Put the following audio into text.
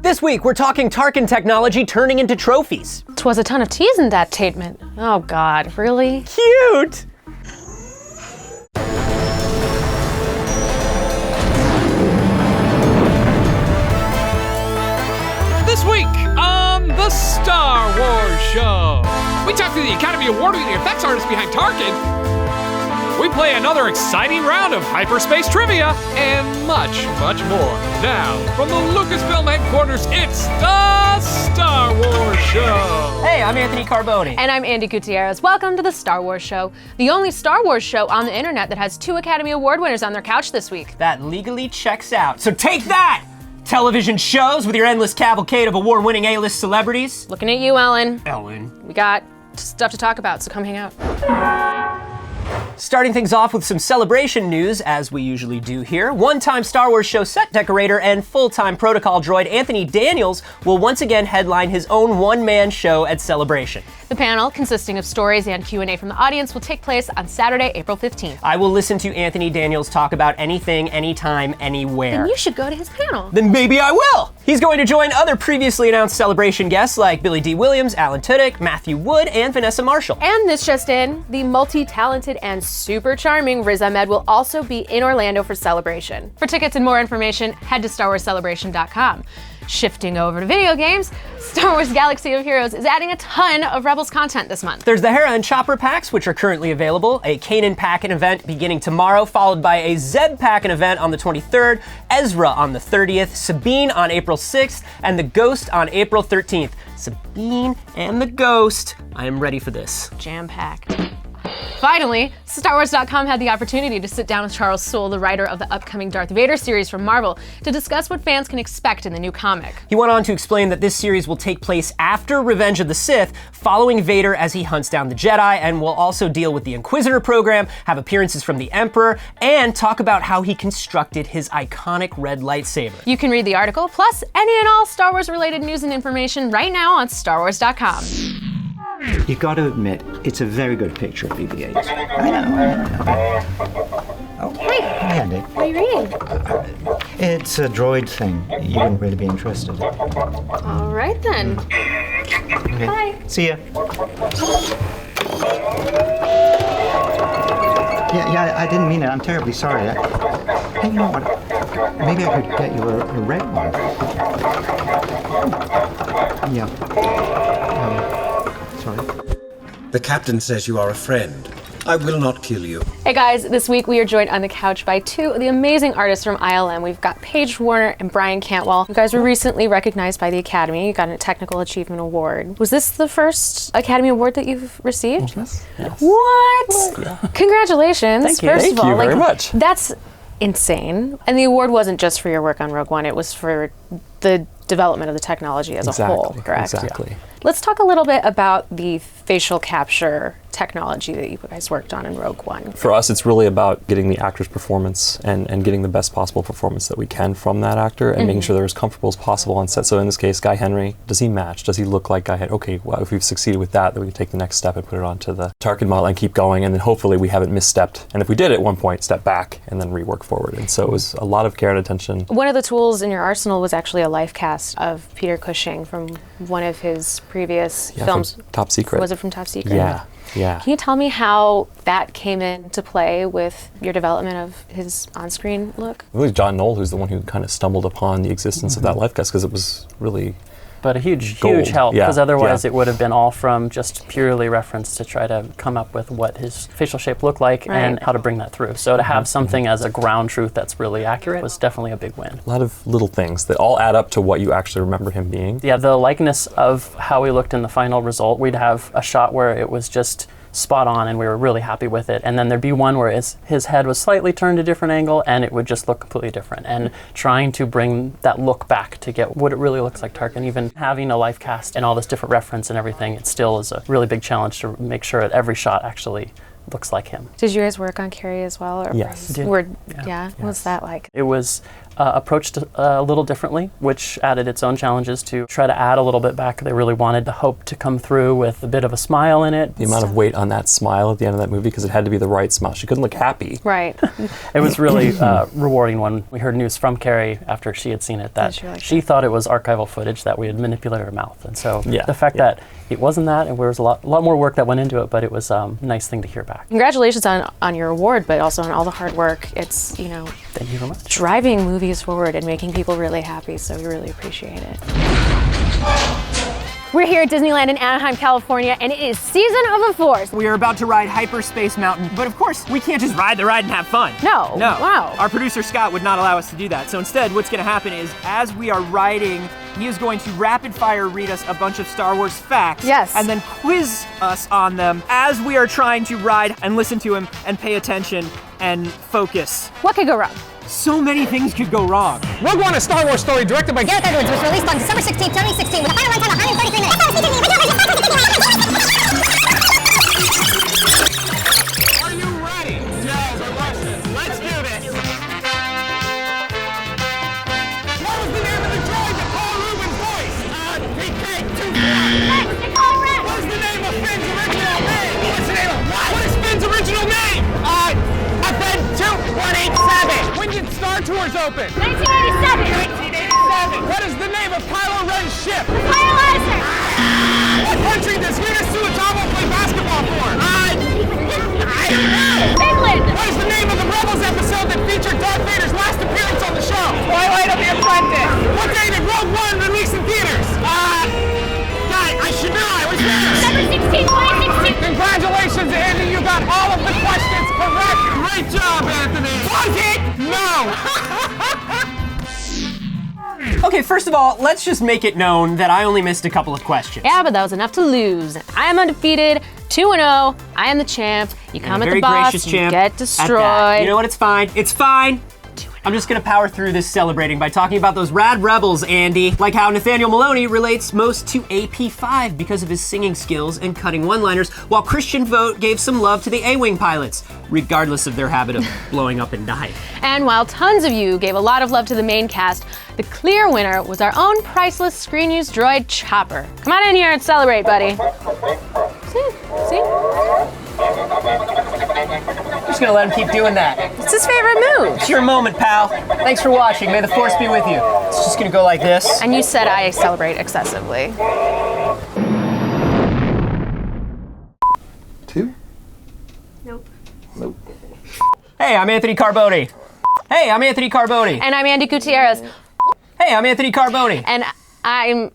This week, we're talking Tarkin technology turning into trophies. 'Twas a ton of teas in that statement. Oh God, really? Cute! This week on the Star Wars Show, we talk to the Academy Award-winning effects artist behind Tarkin. We play another exciting round of hyperspace trivia and much, much more. Now, from the Lucasfilm headquarters, it's the Star Wars Show. Hey, I'm Anthony Carboni. And I'm Andy Gutierrez. Welcome to the Star Wars Show, the only Star Wars show on the internet that has 2 Academy Award winners on their couch this week. That legally checks out. So take that! Television shows with your endless cavalcade of award-winning A-list celebrities. Looking at you, Ellen. Ellen. We got stuff to talk about, so come hang out. Starting things off with some celebration news, as we usually do here. One-time Star Wars show set decorator and full-time protocol droid Anthony Daniels will once again headline his own one-man show at Celebration. The panel, consisting of stories and Q&A from the audience, will take place on Saturday, April 15th. I will listen to Anthony Daniels talk about anything, anytime, anywhere. Then you should go to his panel. Then maybe I will! He's going to join other previously announced Celebration guests like Billy D. Williams, Alan Tudyk, Matthew Wood, and Vanessa Marshall. And this just in, the multi-talented and super charming Riz Ahmed will also be in Orlando for Celebration. For tickets and more information, head to StarWarsCelebration.com. Shifting over to video games, Star Wars Galaxy of Heroes is adding a ton of Rebels content this month. There's the Hera and Chopper packs, which are currently available, a Kanan Packin event beginning tomorrow, followed by a Zeb Packin event on the 23rd, Ezra on the 30th, Sabine on April 6th, and the Ghost on April 13th. Sabine and the Ghost. I am ready for this. Jam-packed. Finally, StarWars.com had the opportunity to sit down with Charles Soule, the writer of the upcoming Darth Vader series from Marvel, to discuss what fans can expect in the new comic. He went on to explain that this series will take place after Revenge of the Sith, following Vader as he hunts down the Jedi, and will also deal with the Inquisitor program, have appearances from the Emperor, and talk about how he constructed his iconic red lightsaber. You can read the article, plus any and all Star Wars related news and information right now on StarWars.com. You got to admit, it's a very good picture of BB-8. I know. Oh, Hey, hi, Andy. what are you reading? It's a droid thing. You wouldn't really be interested. All right then. Okay. Bye. See ya. Yeah, I didn't mean it. I'm terribly sorry. Hey, you know what? Maybe I could get you a red one. Yeah. Sorry. The captain says you are a friend. I will not kill you. Hey guys, this week we are joined on the couch by 2 of the amazing artists from ILM. We've got Paige Warner and Brian Cantwell. You guys were recently recognized by the Academy. You got a Technical Achievement Award. Was this the first Academy Award that you've received? Yes. What? Yeah. Congratulations. Thank you. First Thank of all, you very much. That's insane. And the award wasn't just for your work on Rogue One, it was for the development of the technology as a whole, correct? Exactly. Yeah. Let's talk a little bit about the facial capture technology that you guys worked on in Rogue One. For us, it's really about getting the actor's performance and getting the best possible performance that we can from that actor and making sure they're as comfortable as possible on set. So in this case, Guy Henry, does he match? Does he look like Guy Henry? Okay, well, if we've succeeded with that, then we can take the next step and put it onto the Tarkin model and keep going. And then hopefully we haven't misstepped. And if we did at one point, step back and then rework forward. And so it was a lot of care and attention. One of the tools in your arsenal was actually a life cast of Peter Cushing from one of his previous films. Top Secret. Was it from Top Secret? Yeah. Yeah. Can you tell me how that came into play with your development of his on-screen look? It was John Knoll who's the one who kind of stumbled upon the existence of that life cast because it was really But a huge gold. help, Yeah, because otherwise yeah. it would have been all from just purely reference to try to come up with what his facial shape looked like and how to bring that through. So to have something as a ground truth that's really accurate was definitely a big win. a lot of little things that all add up to what you actually remember him being. Yeah, the likeness of how we looked in the final result, we'd have a shot where it was just spot on and we were really happy with it. And then there'd be one where his head was slightly turned a different angle and it would just look completely different. And trying to bring that look back to get what it really looks like Tarkin, even having a life cast and all this different reference and everything, it still is a really big challenge to make sure that every shot actually looks like him. Did you guys work on Carrie as well? Or Yes. What was that like? It was approached a little differently, which added its own challenges to try to add a little bit back. They really wanted the hope to come through with a bit of a smile in it. The amount of weight on that smile at the end of that movie, because it had to be the right smile. She couldn't look happy. Right. It was really rewarding when we heard news from Carrie after she had seen it that she thought it was archival footage that we had manipulated her mouth. And so the fact that it wasn't that, and there was a lot more work that went into it, but it was a nice thing to hear back. Congratulations on your award, but also on all the hard work. It's, you know, Thank you very much. Driving movies forward and making people really happy, so we really appreciate it. We're here at Disneyland in Anaheim, California, and it is Season of the Force. We are about to ride Hyperspace Mountain, but of course, we can't just ride the ride and have fun. No. Wow. Our producer Scott would not allow us to do that. So instead, what's gonna happen is, as we are riding, he is going to rapid fire read us a bunch of Star Wars facts. Yes. And then quiz us on them as we are trying to ride and listen to him and pay attention and focus. What could go wrong? So many things could go wrong. Rogue One, a Star Wars story directed by Gareth Edwards, was released on December 16, 2016 with a final runtime of 133 minutes. Are you ready? Yes, or Russian. Let's do this. What was the name of the droid that Paul Rubin voiced? PK-24. What is the name of Finn's original name? What's the name of what? What is Finn's original name? FN2187. When did Star Tours open? 1987. 1987. What is the name of Kylo Ren's ship? Pyrolyzer. What country does Hina Suetama play basketball for? I don't know. Finland. What is the name of the Rebels episode that featured Darth Vader's last appearance on the show? Twilight of the Apprentice. What day did Rogue One release in theaters? I should know. I was there. December 16, 2016. Congratulations, Andy. You got all of the questions correct. Great job, Anthony. Was it? No. Okay, first of all, let's just make it known that I only missed a couple of questions. Yeah, but that was enough to lose. I am undefeated, 2-0. I am the champ. You come at the Very boss, gracious you champ get at destroyed. that. You know what? It's fine. It's fine. I'm just gonna power through this celebrating by talking about those rad rebels, Andy. Like how Nathaniel Maloney relates most to AP5 because of his singing skills and cutting one-liners, while Christian Vogt gave some love to the A-Wing pilots, regardless of their habit of blowing up and dying. And while tons of you gave a lot of love to the main cast, the clear winner was our own priceless screen-use droid, Chopper. Come on in here and celebrate, buddy. See? Just gonna let him keep doing that. It's his favorite move. It's your moment, pal. Thanks for watching. May the Force be with you. It's just gonna go like this. And you said I celebrate excessively. 2? Nope. Hey, I'm Anthony Carboni. Hey, I'm Anthony Carboni. And I'm Andy Gutierrez. Hey, I'm Anthony Carboni. And I'm